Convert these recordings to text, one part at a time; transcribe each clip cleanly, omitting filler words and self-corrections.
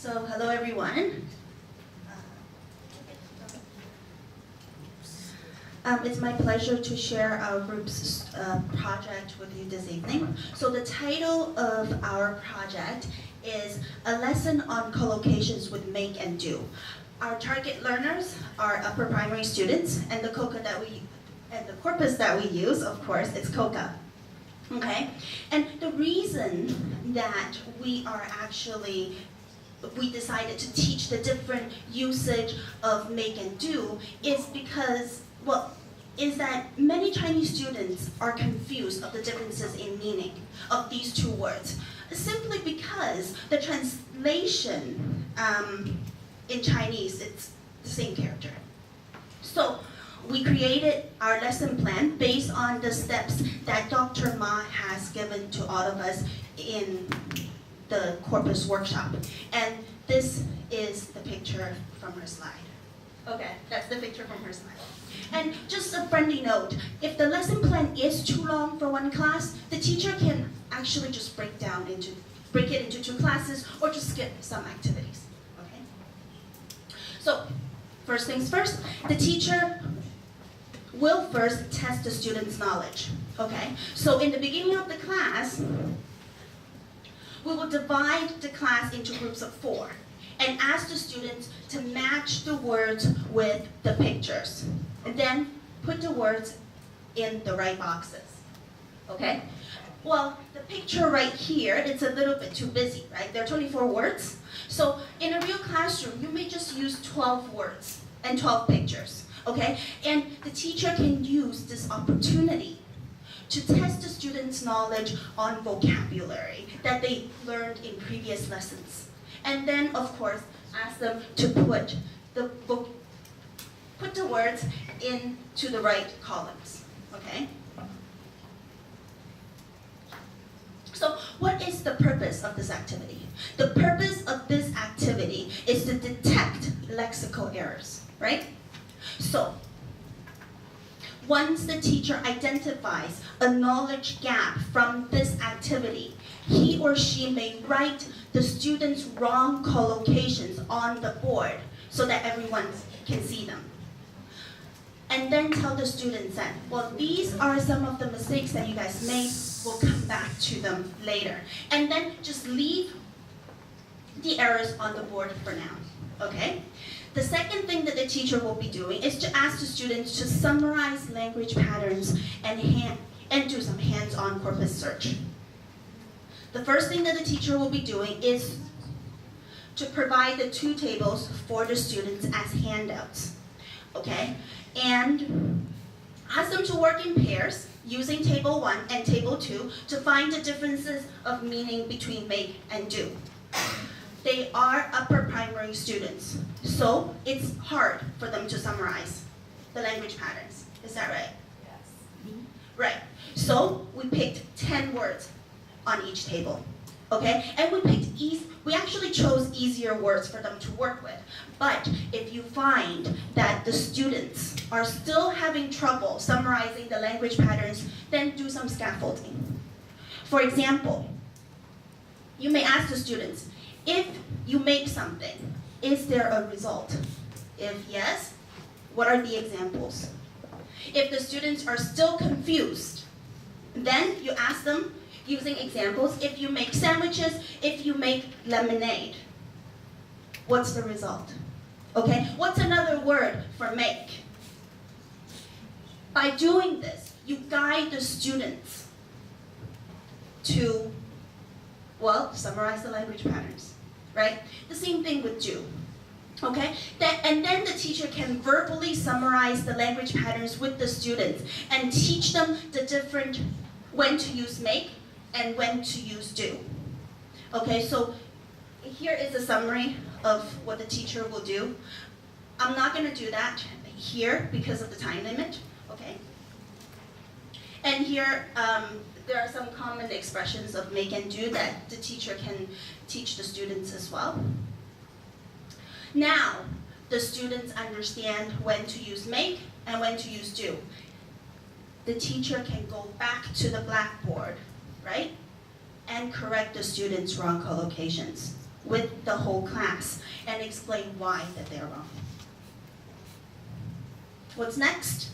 So hello everyone. It's my pleasure to share our group's project with you this evening. So the title of our project is A Lesson on Collocations with Make and Do. Our target learners are upper primary students, and the corpus that we use, of course, is COCA. Okay, and the reason that we decided to teach the different usage of make and do is because, is that many Chinese students are confused of the differences in meaning of these two words, simply because the translation in Chinese, it's the same character. So we created our lesson plan based on the steps that Dr. Ma has given to all of us in the corpus workshop. And this is the picture from her slide. Okay, that's the picture from her slide. And just a friendly note, if the lesson plan is too long for one class, the teacher can actually just break it into two classes or just skip some activities. Okay? So, first things first, the teacher will first test the student's knowledge. Okay? So in the beginning of the class, we will divide the class into groups of 4 and ask the students to match the words with the pictures. And then put the words in the right boxes. Okay? Well, the picture right here, it's a little bit too busy, right? There are 24 words. So in a real classroom, you may just use 12 words and 12 pictures. Okay? And the teacher can use this opportunity to test the students' knowledge on vocabulary that they learned in previous lessons. And then, of course, ask them to put the words into the right columns. Okay? So what is the purpose of this activity? The purpose of this activity is to detect lexical errors, right? So, once the teacher identifies a knowledge gap from this activity, he or she may write the student's wrong collocations on the board so that everyone can see them. And then tell the students that, well, these are some of the mistakes that you guys made. We'll come back to them later. And then just leave the errors on the board for now, okay? The second thing that the teacher will be doing is to ask the students to summarize language patterns and do some hands-on corpus search. The first thing that the teacher will be doing is to provide the 2 tables for the students as handouts, okay? And ask them to work in pairs using table 1 and table 2 to find the differences of meaning between make and do. They are upper primary students, so it's hard for them to summarize the language patterns. Is that right? Yes. Right. So we picked 10 words on each table. Okay? And we actually chose easier words for them to work with. But if you find that the students are still having trouble summarizing the language patterns, then do some scaffolding. For example, you may ask the students, if you make something, is there a result? If yes, what are the examples? If the students are still confused, then you ask them using examples. If you make sandwiches, if you make lemonade, what's the result? Okay, what's another word for make? By doing this, you guide the students to, well, summarize the language patterns, right? The same thing with do, okay? And then the teacher can verbally summarize the language patterns with the students and teach them the different, when to use make and when to use do. Okay, so here is a summary of what the teacher will do. I'm not gonna do that here because of the time limit, okay? And here, there are some common expressions of make and do that the teacher can teach the students as well. Now, the students understand when to use make and when to use do. The teacher can go back to the blackboard, right? And correct the students' wrong collocations with the whole class and explain why that they're wrong. What's next?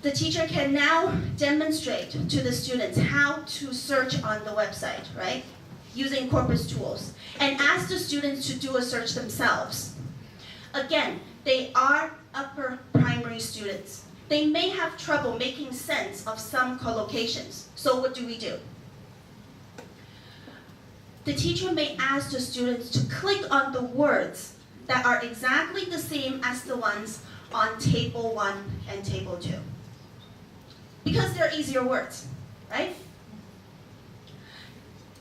The teacher can now demonstrate to the students how to search on the website, right? Using Corpus tools, and ask the students to do a search themselves. Again, they are upper primary students. They may have trouble making sense of some collocations. So what do? The teacher may ask the students to click on the words that are exactly the same as the ones on table 1 and table 2. Because they're easier words, right?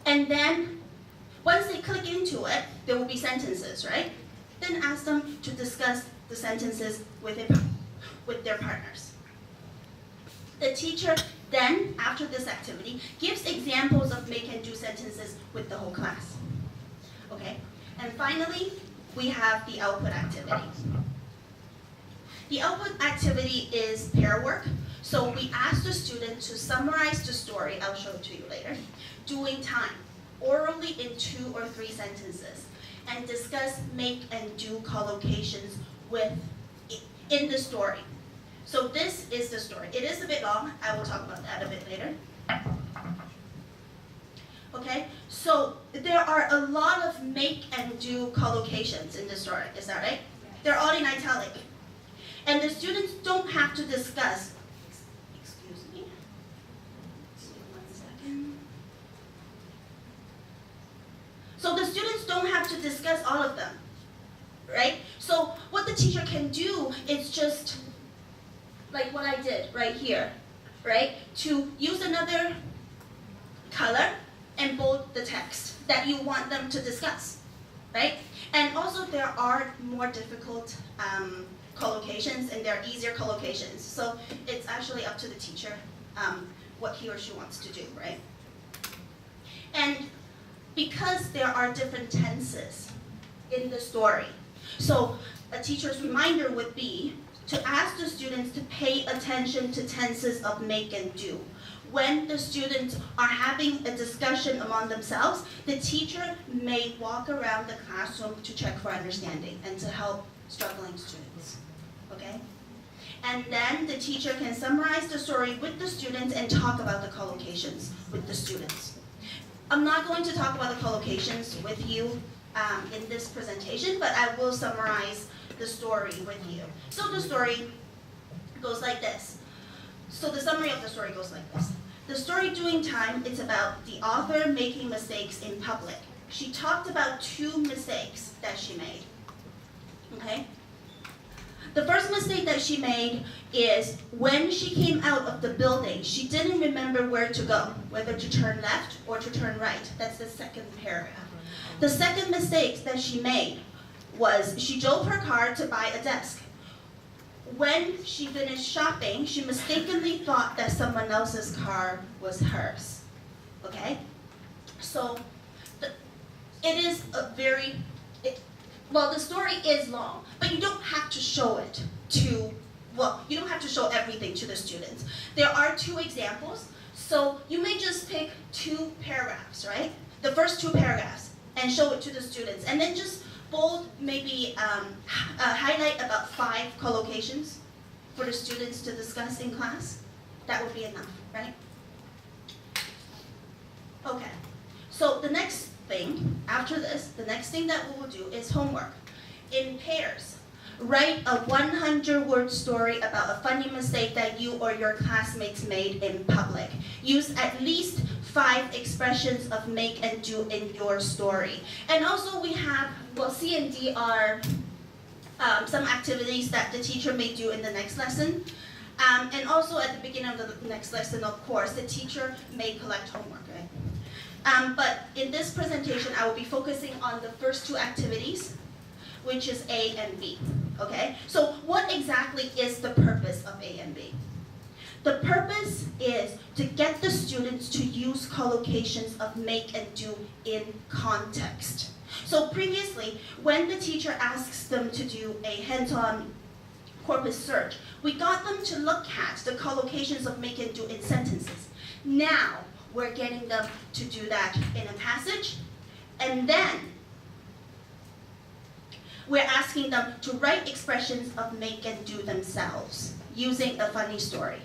And then, once they click into it, there will be sentences, right? Then ask them to discuss the sentences with their partners. The teacher then, after this activity, gives examples of make and do sentences with the whole class. Okay? And finally, we have the output activity. The output activity is pair work. So we ask the student to summarize the story, I'll show it to you later, doing time, orally in 2 or 3 sentences, and discuss make and do collocations in the story. So this is the story. It is a bit long. I will talk about that a bit later. Okay, so there are a lot of make and do collocations in the story. Is that right? They're all in italic. And the students don't have to discuss. Excuse me. One second. So the students don't have to discuss all of them, right? So what the teacher can do is just like what I did right here, right? To use another color and bold the text that you want them to discuss, right? And also there are more difficult collocations and there are easier collocations. So it's actually up to the teacher what he or she wants to do, right? And because there are different tenses in the story, so a teacher's reminder would be to ask the students to pay attention to tenses of make and do. When the students are having a discussion among themselves, the teacher may walk around the classroom to check for understanding and to help struggling students, okay? And then the teacher can summarize the story with the students and talk about the collocations with the students. I'm not going to talk about the collocations with you in this presentation, but I will summarize the story with you. So the story goes like this. So the summary of the story goes like this. The story Doing Time is about the author making mistakes in public. She talked about 2 mistakes that she made. Okay? The first mistake that she made is when she came out of the building, she didn't remember where to go, whether to turn left or to turn right. That's the second paragraph. The second mistake that she made was she drove her car to buy a desk. When she finished shopping, she mistakenly thought that someone else's car was hers. Okay? So it is a very, well, the story is long, but you don't have to show it to, well, you don't have to show everything to the students. There are 2 examples, so you may just pick 2 paragraphs, right? The first 2 paragraphs, and show it to the students, and then just bold, maybe highlight about 5 collocations for the students to discuss in class. That would be enough, right? Okay, so the next thing, after this, the next thing that we will do is homework. In pairs, write a 100-word story about a funny mistake that you or your classmates made in public. Use at least 5 expressions of make and do in your story. And also we have, well, C and D are some activities that the teacher may do in the next lesson. And also at the beginning of the next lesson, of course, the teacher may collect homework, right? But in this presentation, I will be focusing on the first 2 activities, which is A and B, okay? So what exactly is the purpose of A and B? The purpose is to get the students to use collocations of make and do in context. So previously, when the teacher asks them to do a hands-on corpus search, we got them to look at the collocations of make and do in sentences. Now, we're getting them to do that in a passage And then we're asking them to write expressions of make and do themselves using a funny story.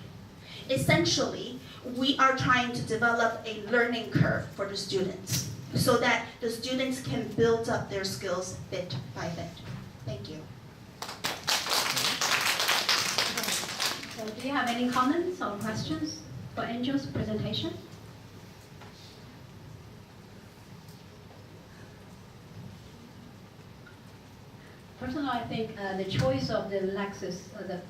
Essentially, we are trying to develop a learning curve for the students so that the students can build up their skills bit by bit. Thank you. So do you have any comments or questions for Angel's presentation? Personally, I think the choice of the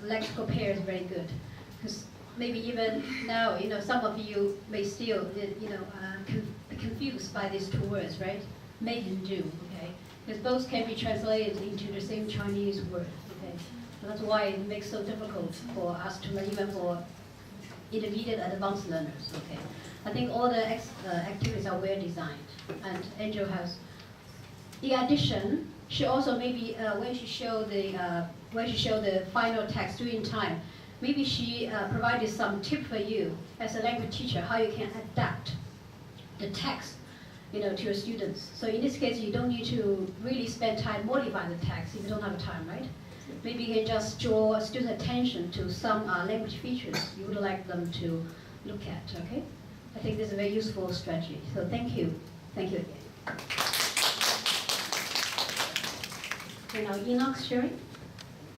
lexical pair is very good, because maybe even now, some of you may still, be confused by these two words, right? Make and do, okay? Because both can be translated into the same Chinese word, okay? So that's why it makes it so difficult for us to learn, even for intermediate and advanced learners, okay? I think all the activities are well designed, and Angel has. In addition, she also maybe when she showed the final text during time, maybe she provided some tip for you as a language teacher how you can adapt the text, to your students. So in this case, you don't need to really spend time modifying the text if you don't have time, right? Maybe you can just draw student attention to some language features you would like them to look at. Okay? I think this is a very useful strategy. So thank you again. Okay, now Enoch sharing.